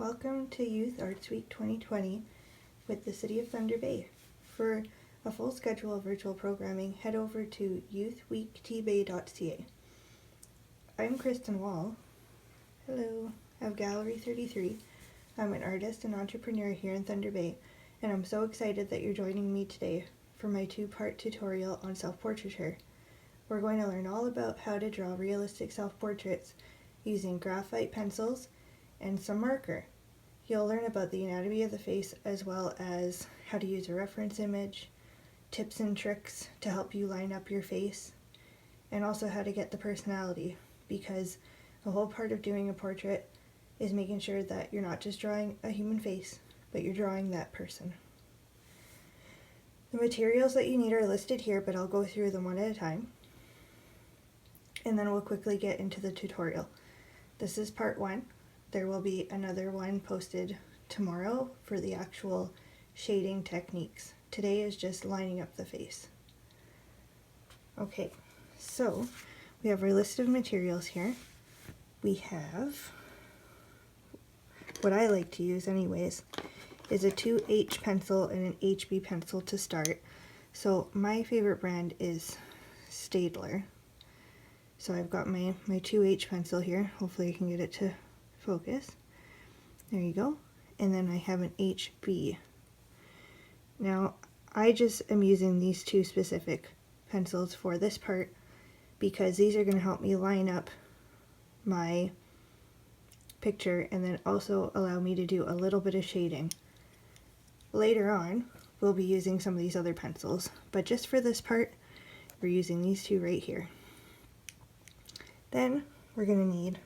Welcome to Youth Arts Week 2020 with the City of Thunder Bay. For a full schedule of virtual programming, head over to youthweektbay.ca. I'm Kristen Wall, hello, of Gallery 33. I'm an artist and entrepreneur here in Thunder Bay, and I'm so excited that you're joining me today for my two-part tutorial on self-portraiture. We're going to learn all about how to draw realistic self-portraits using graphite pencils and some marker. You'll learn about the anatomy of the face as well as how to use a reference image, tips and tricks to help you line up your face, and also how to get the personality, because the whole part of doing a portrait is making sure that you're not just drawing a human face, but you're drawing that person. The materials that you need are listed here, but I'll go through them one at a time, and then we'll quickly get into the tutorial. This is part one. There will be another one posted tomorrow for the actual shading techniques. Today is just lining up the face. Okay, so we have our list of materials here. We have, what I like to use anyways, is a 2H pencil and an HB pencil to start. So my favorite brand is Staedtler. So I've got my 2H pencil here. Hopefully I can get it to focus. There you go. And then I have an HB. Now I just am using these two specific pencils for this part because these are going to help me line up my picture and then also allow me to do a little bit of shading. Later on we'll be using some of these other pencils, but just for this part we're using these two right here. Then we're going to need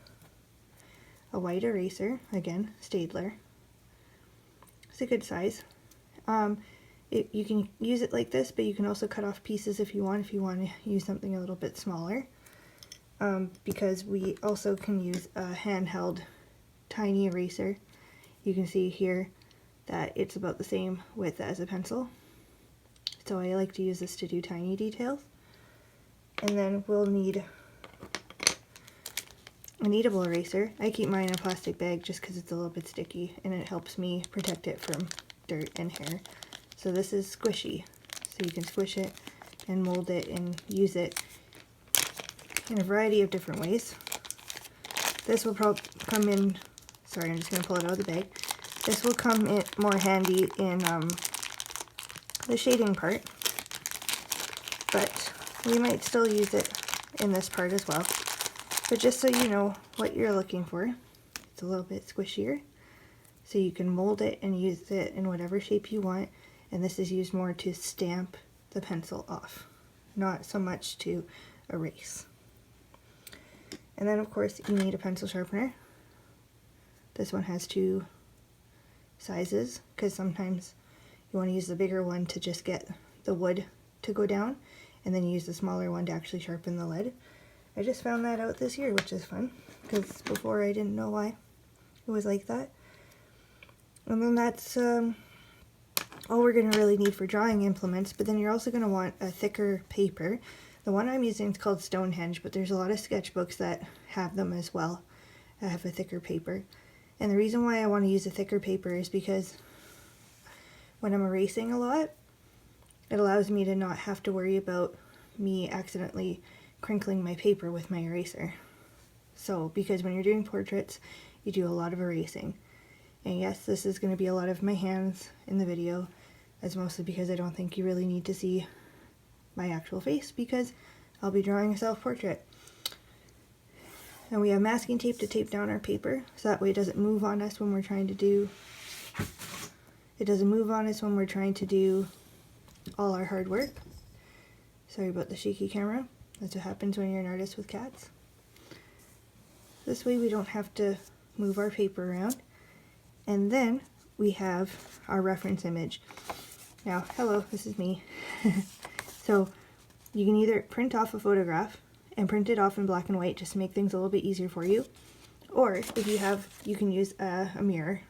a white eraser, again, Staedtler. It's a good size. You can use it like this, but you can also cut off pieces if you want to use something a little bit smaller. Because we also can use a handheld tiny eraser. You can see here that it's about the same width as a pencil. So I like to use this to do tiny details. And then we'll need an eatable eraser. I keep mine in a plastic bag just because it's a little bit sticky and it helps me protect it from dirt and hair. So this is squishy, so you can squish it and mold it and use it in a variety of different ways. This will probably come in, sorry, I'm just going to pull it out of the bag. This will come in more handy in the shading part, but we might still use it in this part as well. But just so you know what you're looking for, it's a little bit squishier, so you can mold it and use it in whatever shape you want, and this is used more to stamp the pencil off, not so much to erase. And then of course you need a pencil sharpener. This one has two sizes, because sometimes you want to use the bigger one to just get the wood to go down, and then use the smaller one to actually sharpen the lead. I just found that out this year, which is fun, because before I didn't know why it was like that. And then that's all we're going to really need for drawing implements, but then you're also going to want a thicker paper. The one I'm using is called Stonehenge, but there's a lot of sketchbooks that have them as well, that have a thicker paper. And the reason why I want to use a thicker paper is because when I'm erasing a lot, it allows me to not have to worry about me accidentally crinkling my paper with my eraser. So, because when you're doing portraits, you do a lot of erasing. And yes, this is going to be a lot of my hands in the video. That's mostly because I don't think you really need to see my actual face, because I'll be drawing a self-portrait. And we have masking tape to tape down our paper, so that way it doesn't move on us when we're trying to do all our hard work. Sorry about the shaky camera. That's what happens when you're an artist with cats. This way we don't have to move our paper around. And then we have our reference image. Now, hello, this is me. So you can either print off a photograph and print it off in black and white just to make things a little bit easier for you. Or if you have, you can use a mirror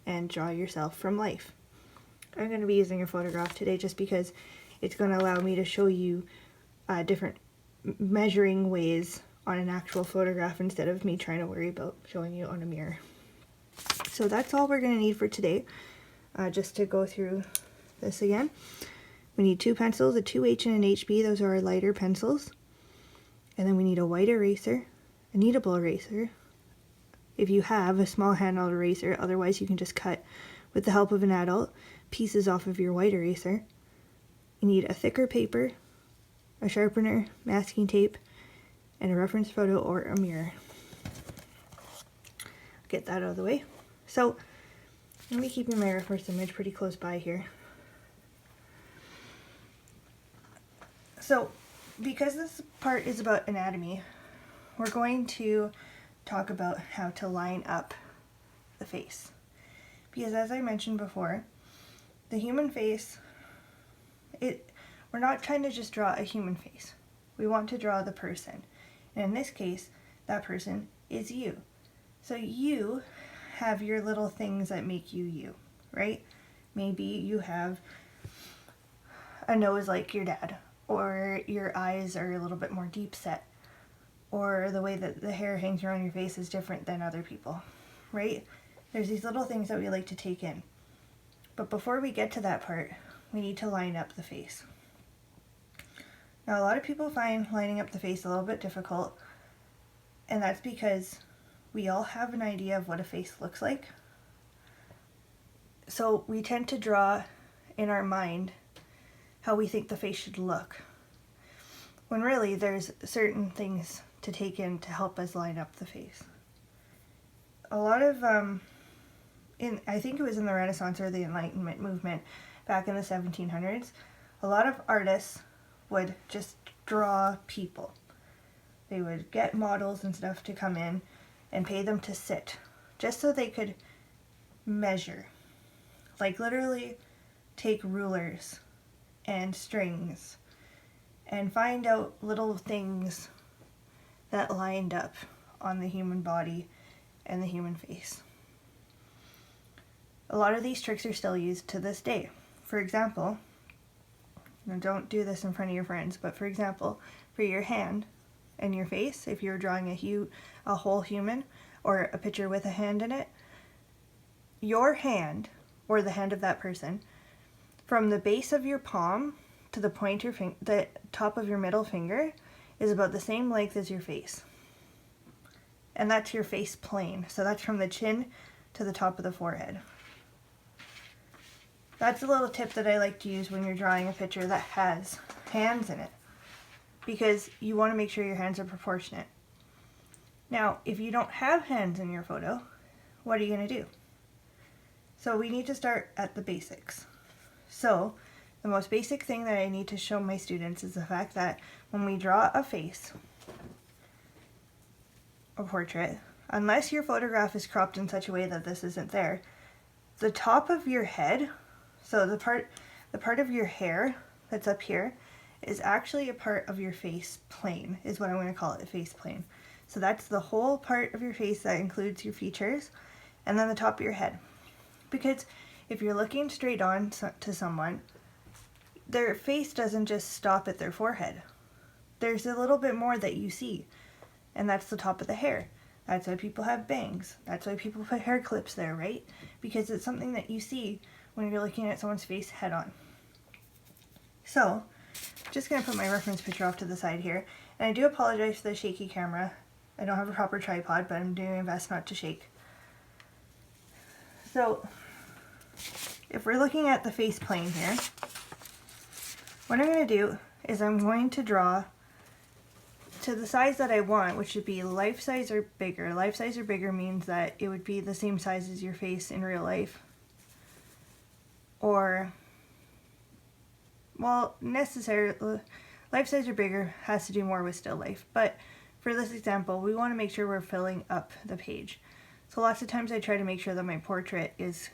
and draw yourself from life. I'm going to be using a photograph today just because it's going to allow me to show you different measuring ways on an actual photograph instead of me trying to worry about showing you on a mirror. So that's all we're going to need for today. Just to go through this again. We need 2 pencils, a 2H and an HB. Those are our lighter pencils. And then we need a white eraser, a kneadable eraser, if you have a small handheld eraser. Otherwise you can just cut, with the help of an adult, pieces off of your white eraser. You need a thicker paper, a sharpener, masking tape, and a reference photo or a mirror. Get that out of the way. So I'm going to be keeping my reference image pretty close by here. So because this part is about anatomy, we're going to talk about how to line up the face. Because as I mentioned before, the human face, we're not trying to just draw a human face. We want to draw the person. And in this case, that person is you. So you have your little things that make you you, right? Maybe you have a nose like your dad, or your eyes are a little bit more deep set, or the way that the hair hangs around your face is different than other people, right? There's these little things that we like to take in. But before we get to that part, we need to line up the face. Now, a lot of people find lining up the face a little bit difficult, and that's because we all have an idea of what a face looks like. So we tend to draw in our mind how we think the face should look, when really there's certain things to take in to help us line up the face. A lot of, I think it was in the Renaissance or the Enlightenment movement back in the 1700s, a lot of artists would just draw people. They would get models and stuff to come in and pay them to sit, just so they could measure. Like literally take rulers and strings and find out little things that lined up on the human body and the human face. A lot of these tricks are still used to this day. For example, now don't do this in front of your friends, but for example, for your hand and your face, if you're drawing a whole human or a picture with a hand in it, your hand, or the hand of that person, from the base of your palm to the the top of your middle finger, is about the same length as your face. And that's your face plane. So that's from the chin to the top of the forehead. That's a little tip that I like to use when you're drawing a picture that has hands in it, because you want to make sure your hands are proportionate. Now, if you don't have hands in your photo, what are you going to do? So we need to start at the basics. So the most basic thing that I need to show my students is the fact that when we draw a face, a portrait, unless your photograph is cropped in such a way that this isn't there, the top of your head, so the part of your hair that's up here, is actually a part of your face plane, is what I'm going to call it, a face plane. So that's the whole part of your face that includes your features, and then the top of your head. Because if you're looking straight on to someone, their face doesn't just stop at their forehead. There's a little bit more that you see, and that's the top of the hair. That's why people have bangs. That's why people put hair clips there, right? Because it's something that you see when you're looking at someone's face head on. So, just going to put my reference picture off to the side here. And I do apologize for the shaky camera. I don't have a proper tripod, but I'm doing my best not to shake. So, if we're looking at the face plane here, what I'm going to do is I'm going to draw to the size that I want, which should be life size or bigger. Life size or bigger means that it would be the same size as your face in real life. Or, well, necessarily, life size or bigger has to do more with still life. But for this example, we want to make sure we're filling up the page. So lots of times I try to make sure that my portrait is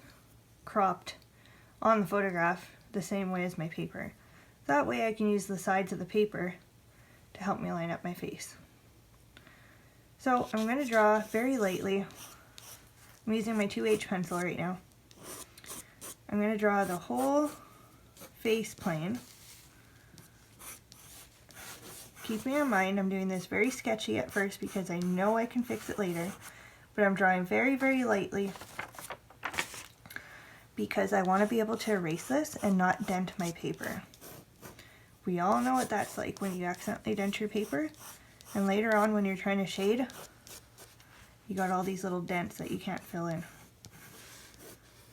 cropped on the photograph the same way as my paper. That way I can use the sides of the paper to help me line up my face. So I'm going to draw very lightly. I'm using my 2H pencil right now. I'm going to draw the whole face plane. Keeping in mind I'm doing this very sketchy at first because I know I can fix it later, but I'm drawing very, very lightly because I want to be able to erase this and not dent my paper. We all know what that's like when you accidentally dent your paper, and later on when you're trying to shade, you got all these little dents that you can't fill in.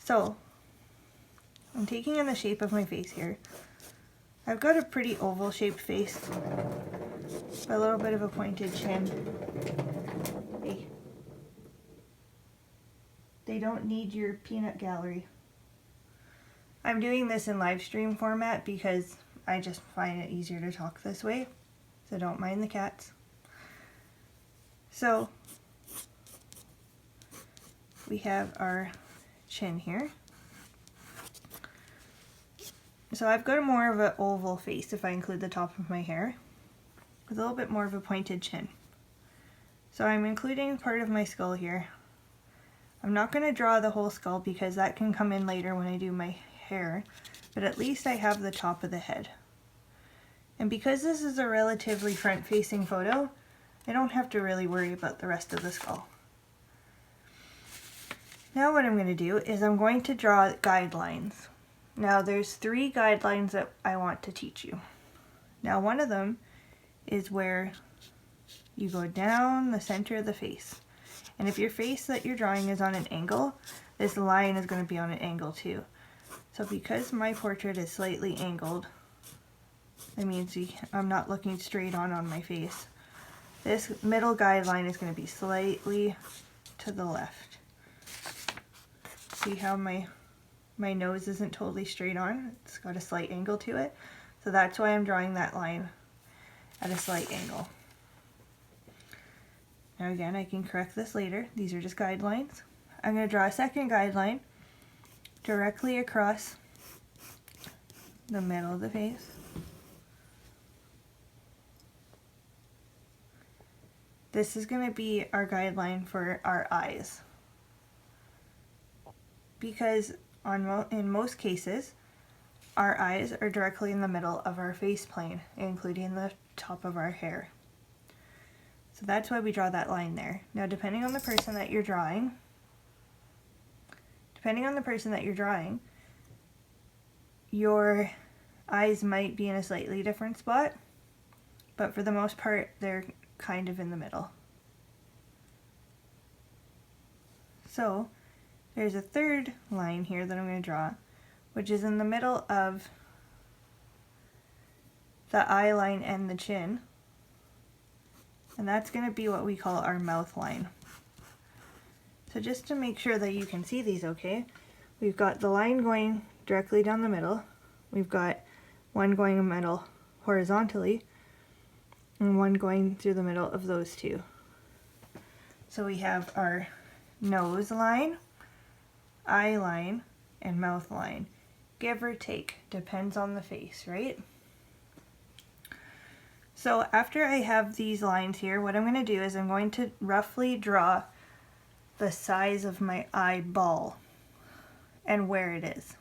So, I'm taking in the shape of my face here. I've got a pretty oval shaped face, a little bit of a pointed chin. Hey. They don't need your peanut gallery. I'm doing this in live stream format because I just find it easier to talk this way, so don't mind the cats. So, we have our chin here. So I've got more of an oval face if I include the top of my hair, with a little bit more of a pointed chin. So I'm including part of my skull here. I'm not going to draw the whole skull because that can come in later when I do my hair, but at least I have the top of the head. And because this is a relatively front-facing photo, I don't have to really worry about the rest of the skull. Now what I'm going to do is I'm going to draw guidelines. Now there's 3 guidelines that I want to teach you. Now one of them is where you go down the center of the face. And if your face that you're drawing is on an angle, this line is going to be on an angle too. So because my portrait is slightly angled, that means I'm not looking straight on my face. This middle guideline is going to be slightly to the left. See how my nose isn't totally straight on? It's got a slight angle to it. So that's why I'm drawing that line at a slight angle. Now again, I can correct this later. These are just guidelines. I'm going to draw a second guideline directly across the middle of the face. This is going to be our guideline for our eyes. Because in most cases, our eyes are directly in the middle of our face plane, including the top of our hair. So that's why we draw that line there. Now depending on the person that you're drawing, your eyes might be in a slightly different spot, but for the most part, they're kind of in the middle. So there's a third line here that I'm going to draw, which is in the middle of the eye line and the chin. And that's going to be what we call our mouth line. So just to make sure that you can see these okay, we've got the line going directly down the middle. We've got one going in the middle horizontally, and one going through the middle of those two. So we have our nose line, eye line, and mouth line. Give or take, depends on the face, right? So after I have these lines here, what I'm going to do is I'm going to roughly draw the size of my eyeball and where it is.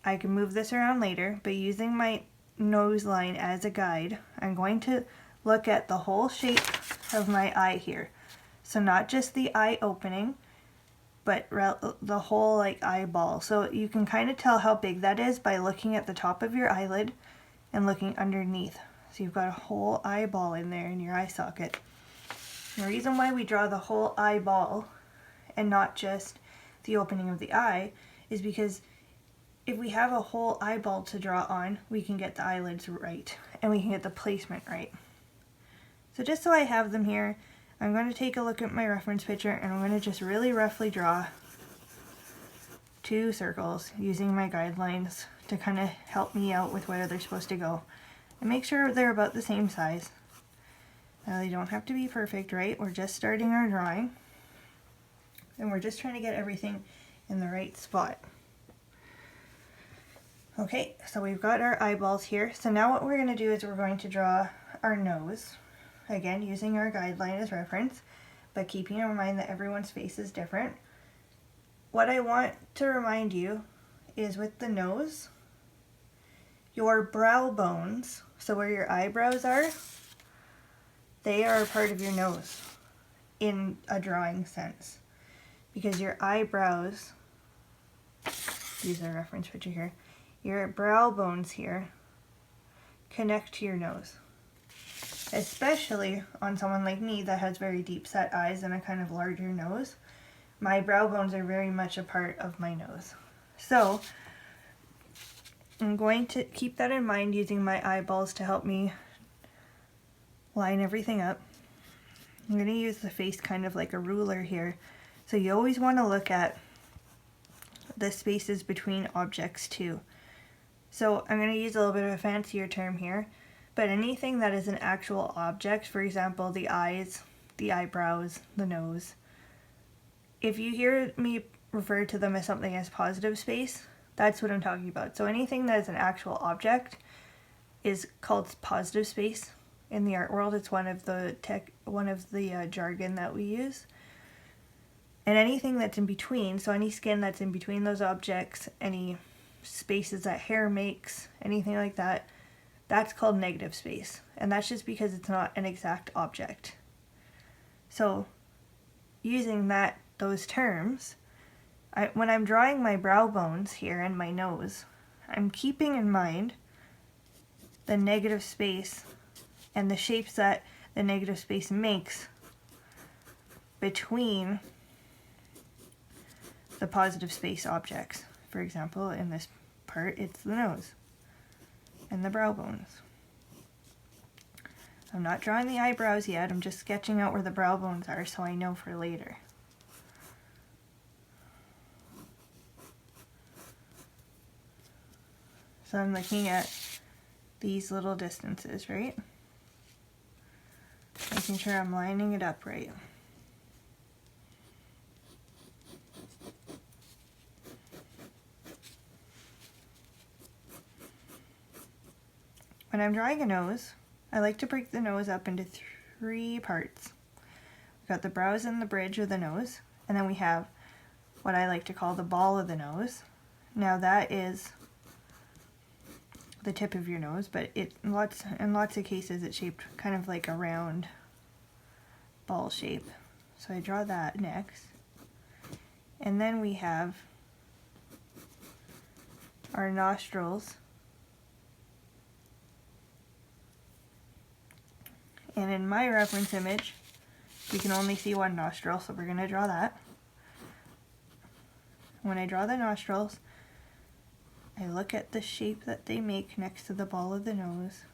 I can move this around later, but using my nose line as a guide, I'm going to look at the whole shape of my eye here. So not just the eye opening, but the whole like eyeball. So you can kind of tell how big that is by looking at the top of your eyelid and looking underneath. So you've got a whole eyeball in there in your eye socket. And the reason why we draw the whole eyeball and not just the opening of the eye is because if we have a whole eyeball to draw on, we can get the eyelids right and we can get the placement right. So just so I have them here, I'm going to take a look at my reference picture and I'm going to just really roughly draw 2 circles using my guidelines to kind of help me out with where they're supposed to go. And make sure they're about the same size. Now they don't have to be perfect, right? We're just starting our drawing and we're just trying to get everything in the right spot. Okay, so we've got our eyeballs here. So now what we're going to do is we're going to draw our nose. Again, using our guideline as reference, but keeping in mind that everyone's face is different. What I want to remind you is with the nose, your brow bones, so where your eyebrows are, they are a part of your nose in a drawing sense. Because your eyebrows use a reference picture here, your brow bones here connect to your nose. Especially on someone like me that has very deep set eyes and a kind of larger nose. My brow bones are very much a part of my nose. So I'm going to keep that in mind using my eyeballs to help me line everything up. I'm going to use the face kind of like a ruler here. So you always want to look at the spaces between objects too. So I'm going to use a little bit of a fancier term here, but anything that is an actual object, for example, the eyes, the eyebrows, the nose, if you hear me refer to them as something as positive space, that's what I'm talking about. So anything that is an actual object is called positive space in the art world. It's one of the jargon that we use. And anything that's in between, so any skin that's in between those objects, any spaces that hair makes, anything like that, that's called negative space. And that's just because it's not an exact object. So using those terms, when I'm drawing my brow bones here and my nose, I'm keeping in mind the negative space and the shapes that the negative space makes between the positive space objects. For example, in this part, it's the nose and the brow bones. I'm not drawing the eyebrows yet, I'm just sketching out where the brow bones are so I know for later. So I'm looking at these little distances, right? Making sure I'm lining it up right. When I'm drawing a nose, I like to break the nose up into 3 parts. We've got the brows and the bridge of the nose, and then we have what I like to call the ball of the nose. Now that is the tip of your nose, but in lots of cases it's shaped kind of like a round ball shape. So I draw that next. And then we have our nostrils. And in my reference image, we can only see one nostril, so we're going to draw that. When I draw the nostrils, I look at the shape that they make next to the ball of the nose.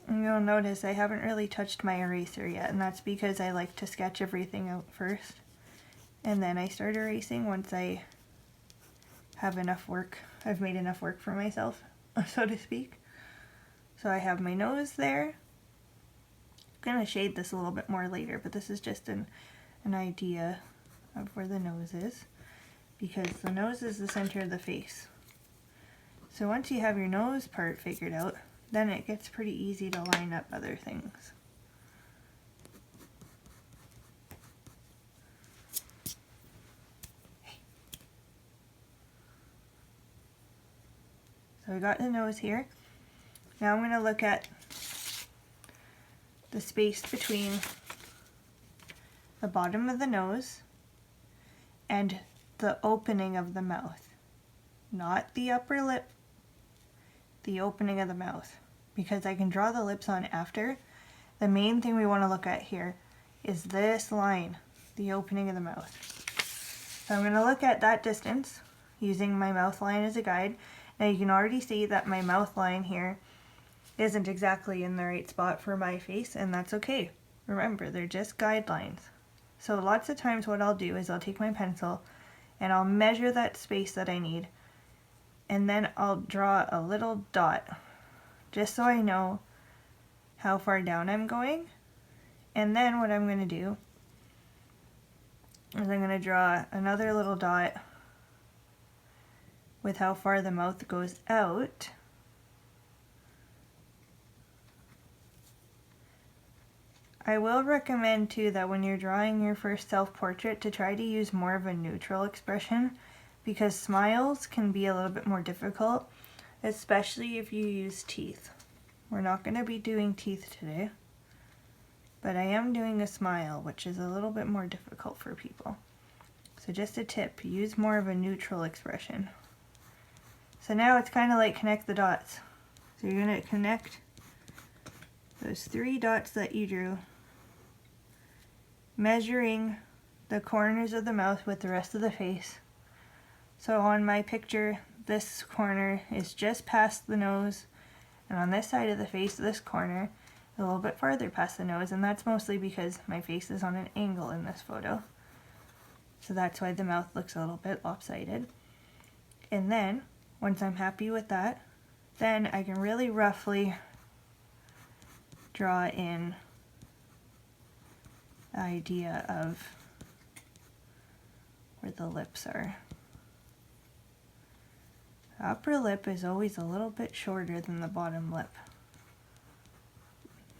And you'll notice I haven't really touched my eraser yet, and that's because I like to sketch everything out first. And then I start erasing once I have enough work. I've made enough work for myself, so to speak. So I have my nose there. I'm going to shade this a little bit more later, but this is just an idea of where the nose is, because the nose is the center of the face. So once you have your nose part figured out, then it gets pretty easy to line up other things. So we got the nose here. Now I'm going to look at the space between the bottom of the nose and the opening of the mouth. Not the upper lip, the opening of the mouth. Because I can draw the lips on after. The main thing we want to look at here is this line, the opening of the mouth. So I'm going to look at that distance using my mouth line as a guide. Now you can already see that my mouth line here isn't exactly in the right spot for my face, and that's okay. Remember, they're just guidelines. So lots of times what I'll do is I'll take my pencil and I'll measure that space that I need, and then I'll draw a little dot just so I know how far down I'm going. And then what I'm going to do is I'm going to draw another little dot with how far the mouth goes out. I will recommend too that when you're drawing your first self-portrait to try to use more of a neutral expression because smiles can be a little bit more difficult, especially if you use teeth. We're not going to be doing teeth today, but I am doing a smile, which is a little bit more difficult for people. So just a tip, use more of a neutral expression. So now it's kind of like connect the dots. So you're going to connect those 3 dots that you drew, measuring the corners of the mouth with the rest of the face. So on my picture, this corner is just past the nose, and on this side of the face, this corner, a little bit farther past the nose, and that's mostly because my face is on an angle in this photo. So that's why the mouth looks a little bit lopsided. And then, once I'm happy with that, then I can really roughly draw in the idea of where the lips are. The upper lip is always a little bit shorter than the bottom lip.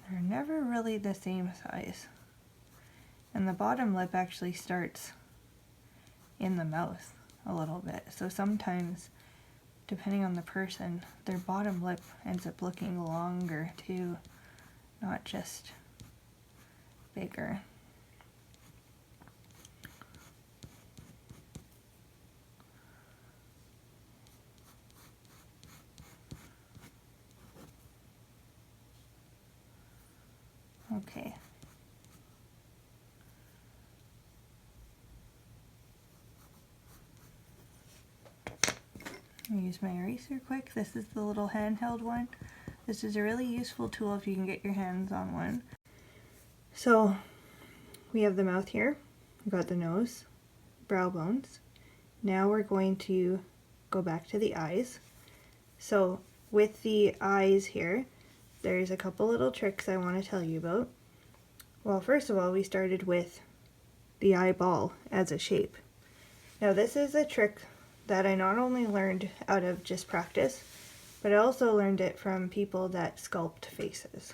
They're never really the same size. And the bottom lip actually starts in the mouth a little bit. So sometimes, depending on the person, their bottom lip ends up looking longer too, not just bigger. Okay. I'll use my eraser quick. This is the little handheld one. This is a really useful tool if you can get your hands on one. So we have the mouth here, we've got the nose, brow bones. Now we're going to go back to the eyes. So with the eyes here, there's a couple little tricks I want to tell you about. Well, first of all, we started with the eyeball as a shape. Now this is a trick that I not only learned out of just practice, but I also learned it from people that sculpt faces.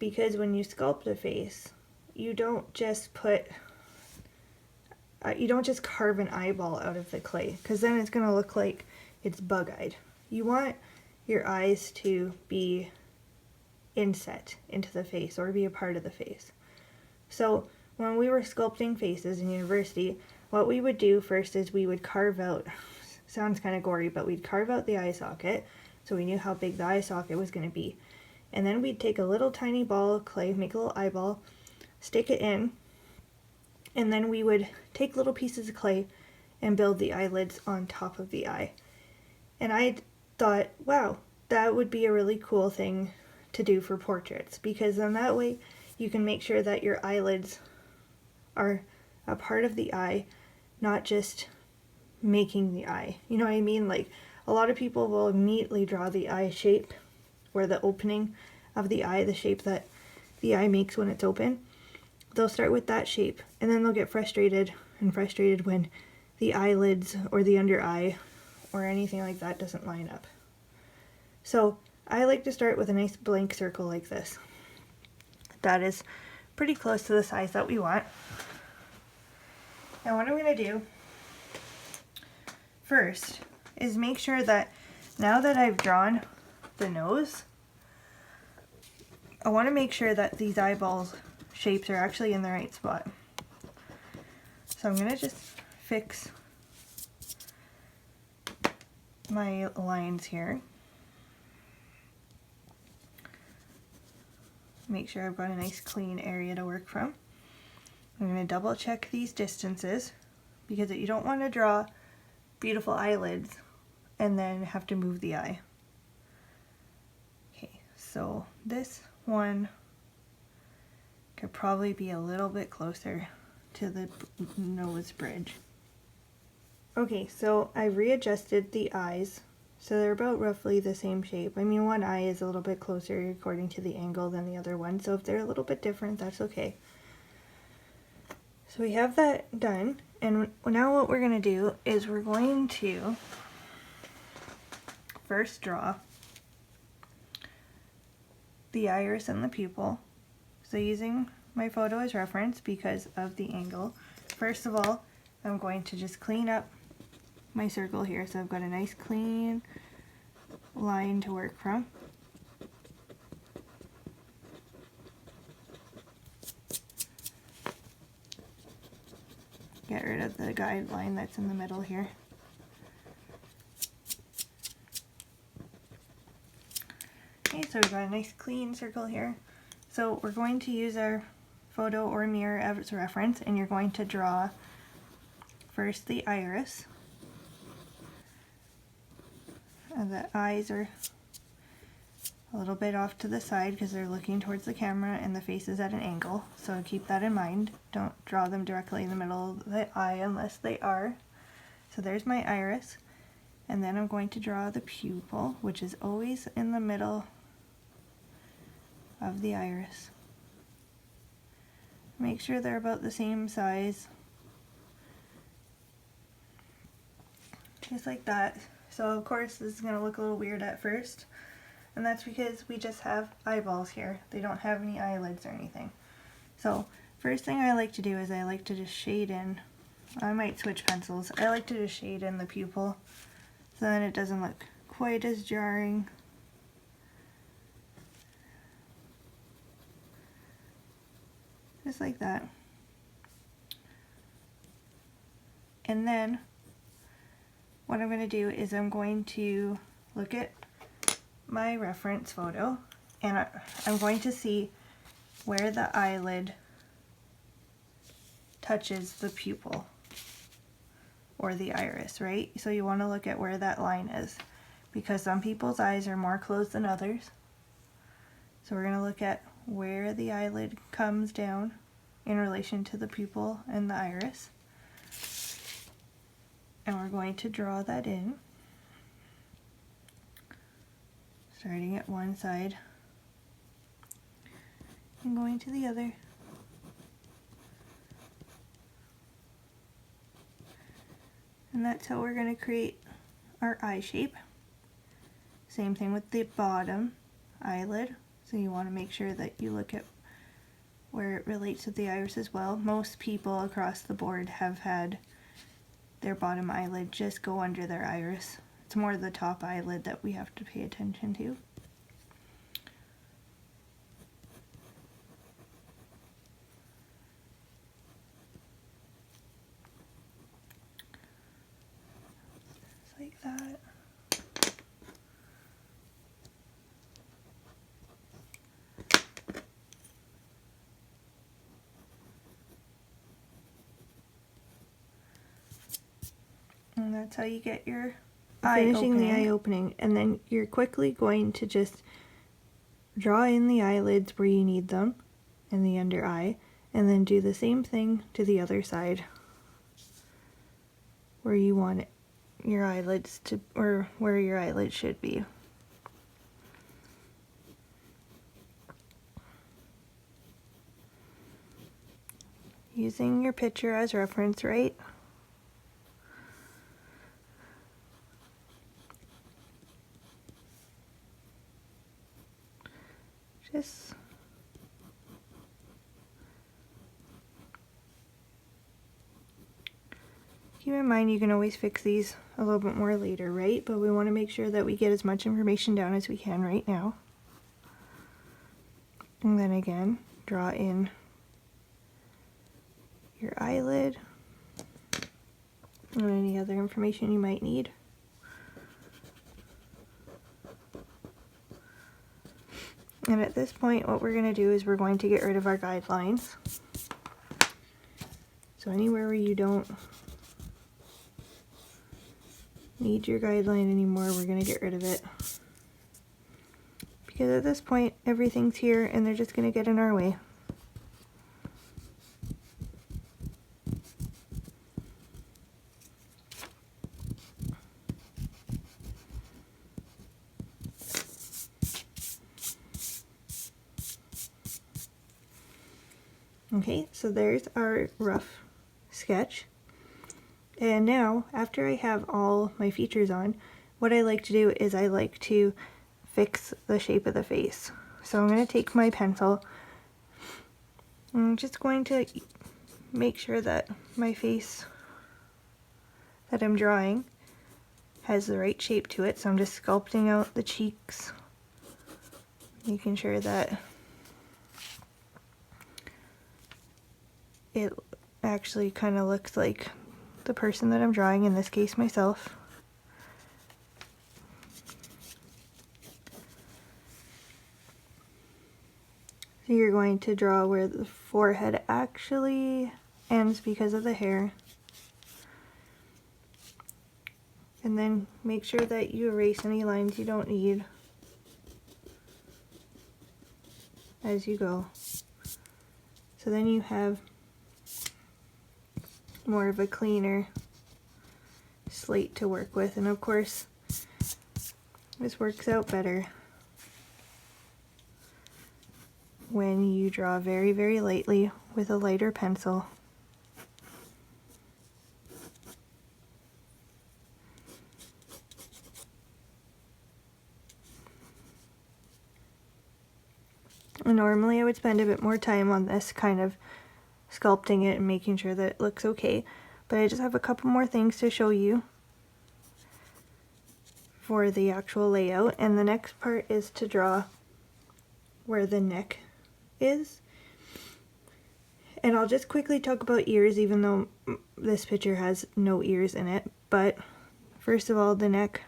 Because when you sculpt a face, you don't just carve an eyeball out of the clay, because then it's going to look like it's bug-eyed. You want your eyes to be inset into the face or be a part of the face. So when we were sculpting faces in university, what we would do first is we would carve out, sounds kind of gory, but we'd carve out the eye socket so we knew how big the eye socket was going to be. And then we'd take a little tiny ball of clay, make a little eyeball, stick it in, and then we would take little pieces of clay and build the eyelids on top of the eye. And I thought, wow, that would be a really cool thing to do for portraits, because then that way you can make sure that your eyelids are a part of the eye, not just making the eye. You know what I mean? Like, a lot of people will immediately draw the eye shape, or the opening of the eye, the shape that the eye makes when it's open. They'll start with that shape, and then they'll get frustrated when the eyelids or the under eye or anything like that doesn't line up. So I like to start with a nice blank circle like this. That is pretty close to the size that we want. Now what I'm going to do first is make sure that now that I've drawn the nose, I want to make sure that these eyeballs shapes are actually in the right spot. So I'm going to just fix my lines here. Make sure I've got a nice clean area to work from. I'm going to double check these distances, because you don't want to draw beautiful eyelids and then have to move the eye. Okay, so this one could probably be a little bit closer to the nose bridge. Okay, so I readjusted the eyes so they're about roughly the same shape. I mean, one eye is a little bit closer according to the angle than the other one, so if they're a little bit different, that's okay. So we have that done, and now what we're going to do is we're going to first draw the iris and the pupil. So using my photo as reference because of the angle, first of all, I'm going to just clean up my circle here, so I've got a nice clean line to work from. Get rid of the guideline that's in the middle here. Okay, so we've got a nice clean circle here. So we're going to use our photo or mirror as a reference, and you're going to draw first the iris. And the eyes are a little bit off to the side because they're looking towards the camera, and the face is at an angle, so keep that in mind. Don't draw them directly in the middle of the eye unless they are. So there's my iris, and then I'm going to draw the pupil, which is always in the middle of the iris. Make sure they're about the same size, just like that. So of course this is going to look a little weird at first, and that's because we just have eyeballs here. They don't have any eyelids or anything. So first thing I like to do is I like to just shade in. I might switch pencils. I like to just shade in the pupil so then it doesn't look quite as jarring. Just like that. And then what I'm going to do is I'm going to look at my reference photo, and I'm going to see where the eyelid touches the pupil or the iris, right? So you want to look at where that line is, because some people's eyes are more closed than others. So we're going to look at where the eyelid comes down in relation to the pupil and the iris. And we're going to draw that in, starting at one side and going to the other. And that's how we're going to create our eye shape. Same thing with the bottom eyelid. So you want to make sure that you look at where it relates to the iris as well. Most people across the board have had their bottom eyelid just go under their iris. It's more the top eyelid that we have to pay attention to. Just like that. And that's how you get your finishing the eye opening. And then you're quickly going to just draw in the eyelids where you need them in the under eye, and then do the same thing to the other side where you want it, your eyelids to, or where your eyelids should be. Using your picture as reference, right? Just keep in mind you can always fix these a little bit more later, right? But we want to make sure that we get as much information down as we can right now. And then again, draw in your eyelid and any other information you might need. And at this point, what we're going to do is we're going to get rid of our guidelines. So anywhere where you don't need your guideline anymore, we're going to get rid of it. Because at this point, everything's here and they're just going to get in our way. Okay, so there's our rough sketch. And now, after I have all my features on, what I like to do is I like to fix the shape of the face. So I'm going to take my pencil. I'm just going to make sure that my face that I'm drawing has the right shape to it, so I'm just sculpting out the cheeks, making sure that it actually kind of looks like the person that I'm drawing, in this case myself. So you're going to draw where the forehead actually ends because of the hair. And then make sure that you erase any lines you don't need as you go. So then you have more of a cleaner slate to work with, and of course this works out better when you draw very, very lightly with a lighter pencil. And normally I would spend a bit more time on this, kind of sculpting it and making sure that it looks okay, but I just have a couple more things to show you for the actual layout. And the next part is to draw where the neck is. And I'll just quickly talk about ears, even though this picture has no ears in it. But first of all, the neck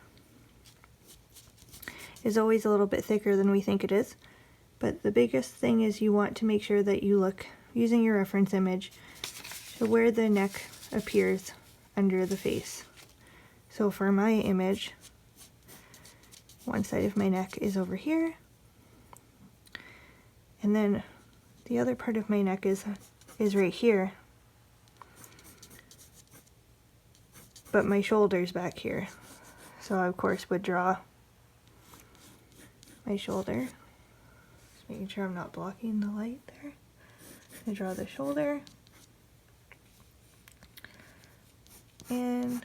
is always a little bit thicker than we think it is. But the biggest thing is you want to make sure that you look, using your reference image, to where the neck appears under the face. So for my image, one side of my neck is over here, and then the other part of my neck is right here, but my shoulder's back here. So I of course would draw my shoulder, just making sure I'm not blocking the light there. I draw the shoulder and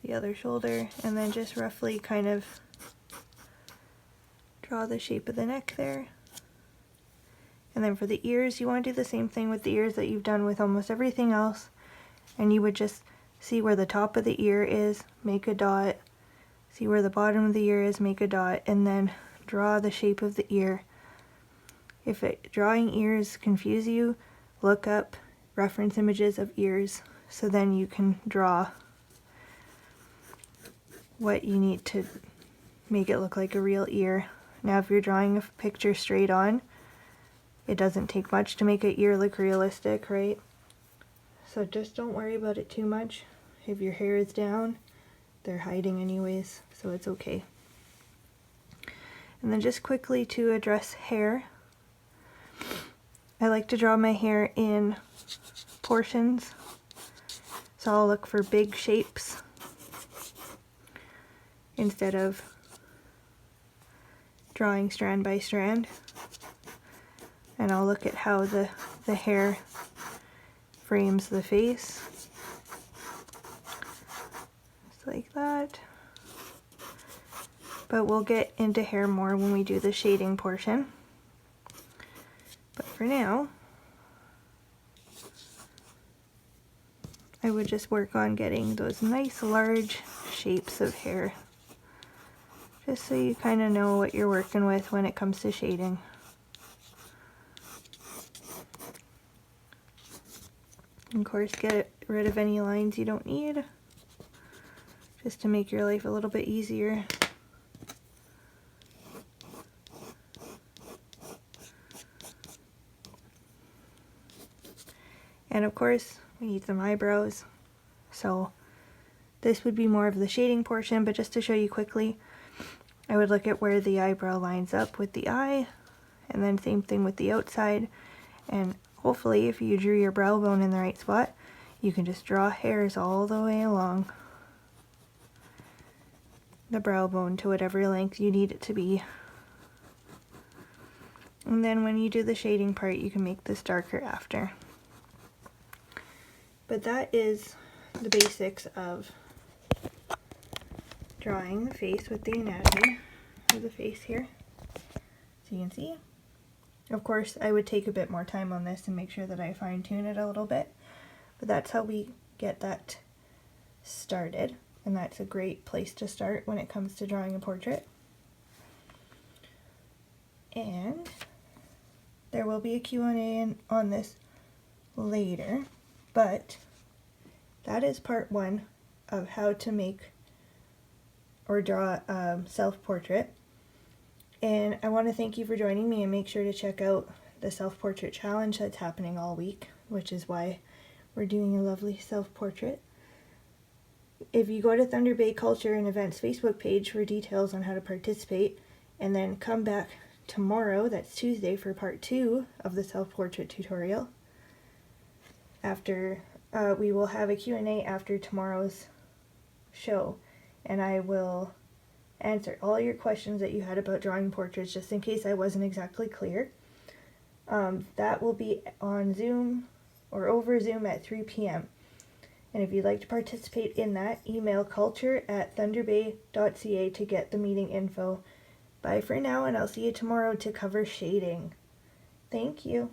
the other shoulder, and then just roughly kind of draw the shape of the neck there. And then for the ears, you want to do the same thing with the ears that you've done with almost everything else, and you would just see where the top of the ear is, make a dot, see where the bottom of the ear is, make a dot, and then draw the shape of the ear. If drawing ears confuse you, look up reference images of ears, so then you can draw what you need to make it look like a real ear. Now if you're drawing a picture straight on, it doesn't take much to make an ear look realistic, right? So just don't worry about it too much. If your hair is down, they're hiding anyways, so it's okay. And then just quickly to address hair, I like to draw my hair in portions, so I'll look for big shapes instead of drawing strand by strand. And I'll look at how the hair frames the face, just like that. But we'll get into hair more when we do the shading portion. But for now, I would just work on getting those nice large shapes of hair, just so you kind of know what you're working with when it comes to shading. Of course, get rid of any lines you don't need, just to make your life a little bit easier. And of course, we need some eyebrows. So this would be more of the shading portion, but just to show you quickly, I would look at where the eyebrow lines up with the eye, and then same thing with the outside. And hopefully if you drew your brow bone in the right spot, you can just draw hairs all the way along the brow bone to whatever length you need it to be. And then when you do the shading part, you can make this darker after. But that is the basics of drawing the face with the anatomy of the face here. So you can see. Of course, I would take a bit more time on this and make sure that I fine-tune it a little bit. But that's how we get that started, and that's a great place to start when it comes to drawing a portrait. And there will be a Q&A on this later, but that is part 1 of how to make or draw a self-portrait. And I want to thank you for joining me, and make sure to check out the self-portrait challenge that's happening all week, which is why we're doing a lovely self-portrait. If you go to Thunder Bay Culture and Events Facebook page for details on how to participate, and then come back tomorrow, that's Tuesday, for part 2 of the self-portrait tutorial. After we will have a Q&A after tomorrow's show, and I will answer all your questions that you had about drawing portraits, just in case I wasn't exactly clear. That will be on Zoom or over Zoom at 3 p.m. And if you'd like to participate in that, email culture@thunderbay.ca to get the meeting info. Bye for now, and I'll see you tomorrow to cover shading. Thank you.